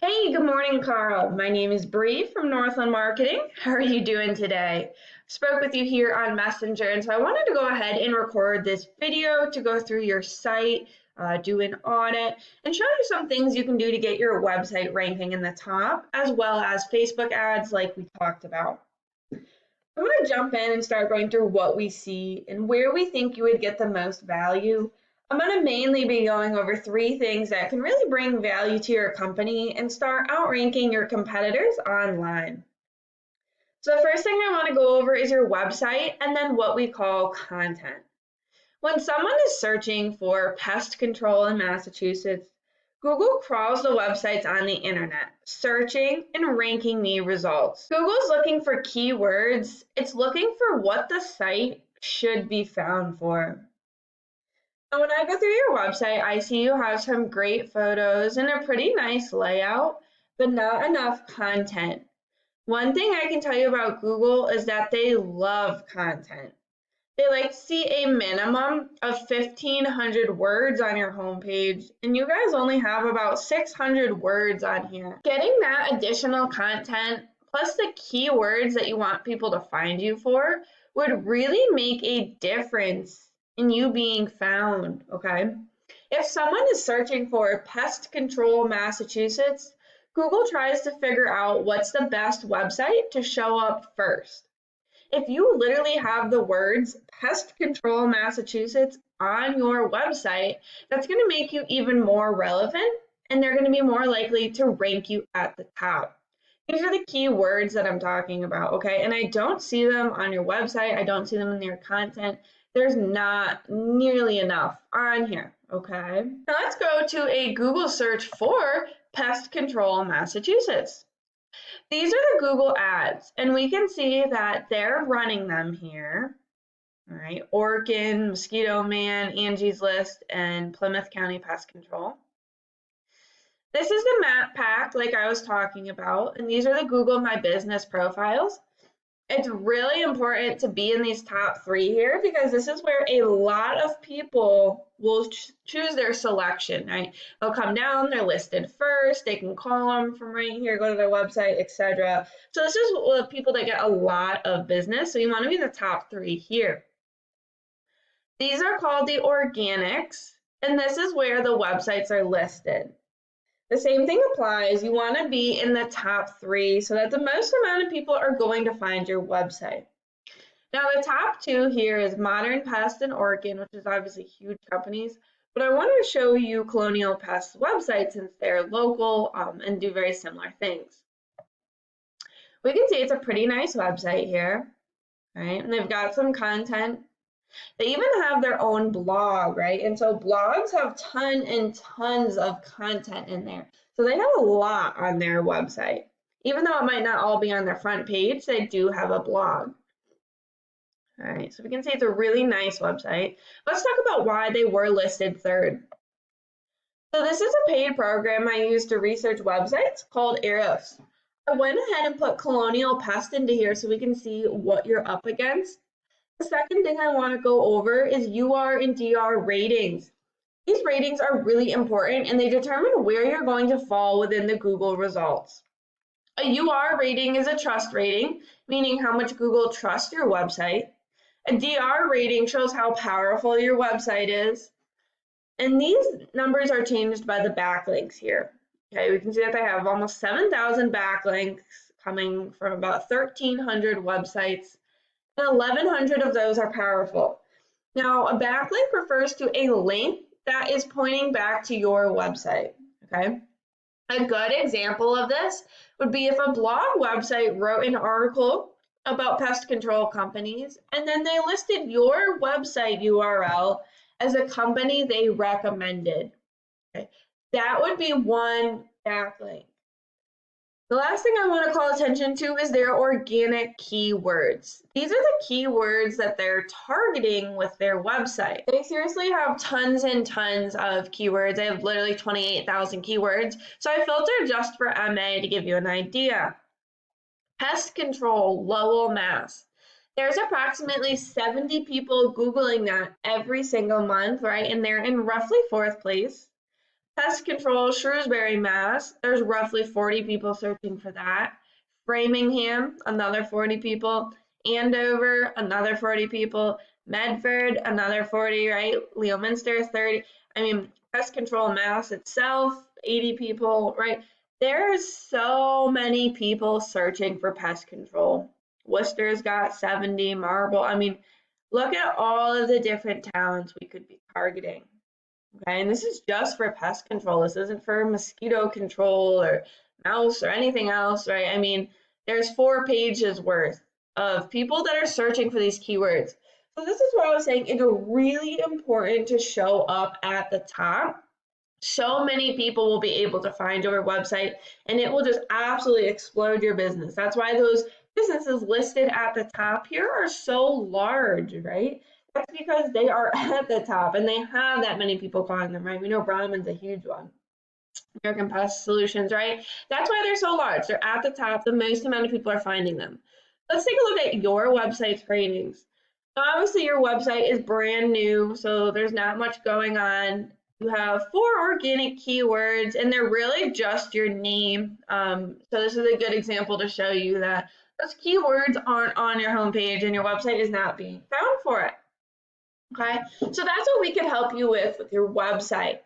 Hey, good morning, Carl. My name is Bree from Northland Marketing. How are you doing today? Spoke with you here on Messenger, and so I wanted to go ahead and record this video to go through your site, do an audit, and show you some things you can do to get your website ranking in the top, as well as Facebook ads like we talked about. I'm going to jump in and start going through what we see and where we think you would get the most value. I'm going to mainly be going over three things that can really bring value to your company and start outranking your competitors online. So the first thing I want to go over is your website and then what we call content. When someone is searching for pest control in Massachusetts, Google crawls the websites on the internet, searching and ranking the results. Google's looking for keywords. It's looking for what the site should be found for. Now, when I go through your website, I see you have some great photos and a pretty nice layout, but not enough content. One thing I can tell you about Google is that they love content. They like to see a minimum of 1,500 words on your homepage, and you guys only have about 600 words on here. Getting that additional content, plus the keywords that you want people to find you for, would really make a difference in you being found, okay? If someone is searching for pest control Massachusetts, Google tries to figure out what's the best website to show up first. If you literally have the words Pest Control Massachusetts on your website, that's going to make you even more relevant, and they're going to be more likely to rank you at the top. These are the key words that I'm talking about, okay? And I don't see them on your website. I don't see them in your content. There's not nearly enough on here, okay? Now let's go to a Google search for Pest Control Massachusetts. These are the Google ads, and we can see that they're running them here. All right, Orkin, Mosquito Man, Angie's List, and Plymouth County Pest Control. This is the map pack like I was talking about, and these are the Google My Business profiles. It's really important to be in these top three here because this is where a lot of people will choose their selection, right? They'll come down, they're listed first, they can call them from right here, go to their website, etc. So this is the people that get a lot of business, so you want to be in the top three here. These are called the organics, and this is where the websites are listed. The same thing applies. You want to be in the top three so that the most amount of people are going to find your website. Now, the top two here is Modern Pest and Orkin, which is obviously huge companies, but I want to show you Colonial Pest's website since they're local and do very similar things. We can see it's a pretty nice website here, right? And they've got some content. They even have their own blog, right? And so blogs have tons and tons of content in there. So they have a lot on their website. Even though it might not all be on their front page, they do have a blog. All right, so we can see it's a really nice website. Let's talk about why they were listed third. So this is a paid program I use to research websites called Eros. I went ahead and put Colonial Pest into here so we can see what you're up against. The second thing I want to go over is UR and DR ratings. These ratings are really important and they determine where you're going to fall within the Google results. A UR rating is a trust rating, meaning how much Google trusts your website. A DR rating shows how powerful your website is. And these numbers are changed by the backlinks here. Okay, we can see that they have almost 7,000 backlinks coming from about 1,300 websites. And 1,100 of those are powerful. Now, a backlink refers to a link that is pointing back to your website, okay? A good example of this would be if a blog website wrote an article about pest control companies, and then they listed your website URL as a company they recommended. Okay? That would be one backlink. The last thing I want to call attention to is their organic keywords. These are the keywords that they're targeting with their website. They seriously have tons and tons of keywords. They have literally 28,000 keywords. So I filtered just for MA to give you an idea. Pest control, Lowell, Mass. There's approximately 70 people Googling that every single month, right? And they're in roughly fourth place. Pest control, Shrewsbury, Mass. There's roughly 40 people searching for that. Framingham, another 40 people. Andover, another 40 people. Medford, another 40, right? Leominster, 30. I mean, pest control Mass itself, 80 people, right? There's so many people searching for pest control. Worcester's got 70, Marble. I mean, look at all of the different towns we could be targeting. Okay, and this is just for pest control. This isn't for mosquito control or mouse or anything else, right? I mean, there's 4 pages worth of people that are searching for these keywords. So this is what I was saying. It's really important to show up at the top. So many people will be able to find your website and it will just absolutely explode your business. That's why those businesses listed at the top here are so large, right? That's because they are at the top and they have that many people calling them, right? We know Brahman's a huge one. American Pest Solutions, right? That's why they're so large. They're at the top. The most amount of people are finding them. Let's take a look at your website's ratings. Obviously, your website is brand new, so there's not much going on. You have 4 organic keywords, and they're really just your name. So this is a good example to show you that those keywords aren't on your homepage, and your website is not being found for it. Okay, so that's what we could help you with your website.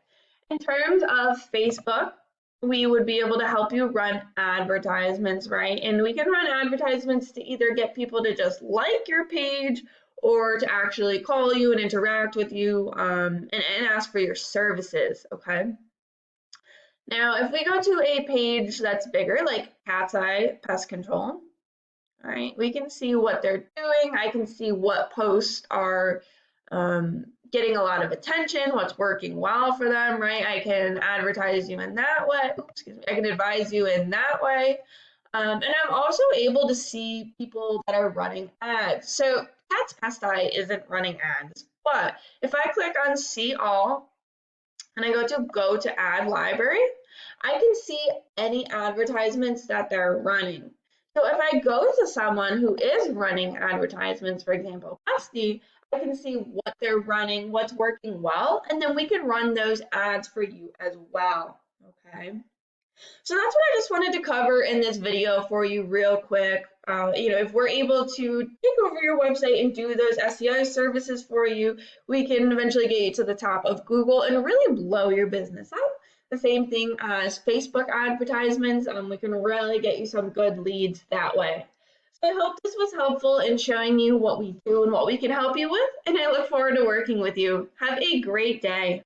In terms of Facebook, we would be able to help you run advertisements, right? And we can run advertisements to either get people to just like your page or to actually call you and interact with you and ask for your services, okay? Now, if we go to a page that's bigger, like Cat's Eye Pest Control, all right, we can see what they're doing. I can see what posts are getting a lot of attention, what's working well for them, right? I can advertise you in that way. Oops, excuse me. I can advise you in that way. And I'm also able to see people that are running ads. So Cat's Pest Eye isn't running ads, but if I click on See All and I go to Ad Library, I can see any advertisements that they're running. So if I go to someone who is running advertisements, for example, Pesty, I can see what they're running, what's working well, and then we can run those ads for you as well, okay? So that's what I just wanted to cover in this video for you real quick. If we're able to take over your website and do those SEO services for you, we can eventually get you to the top of Google and really blow your business up. The same thing as Facebook advertisements. We can really get you some good leads that way. So I hope this was helpful in showing you what we do and what we can help you with, and I look forward to working with you. Have a great day.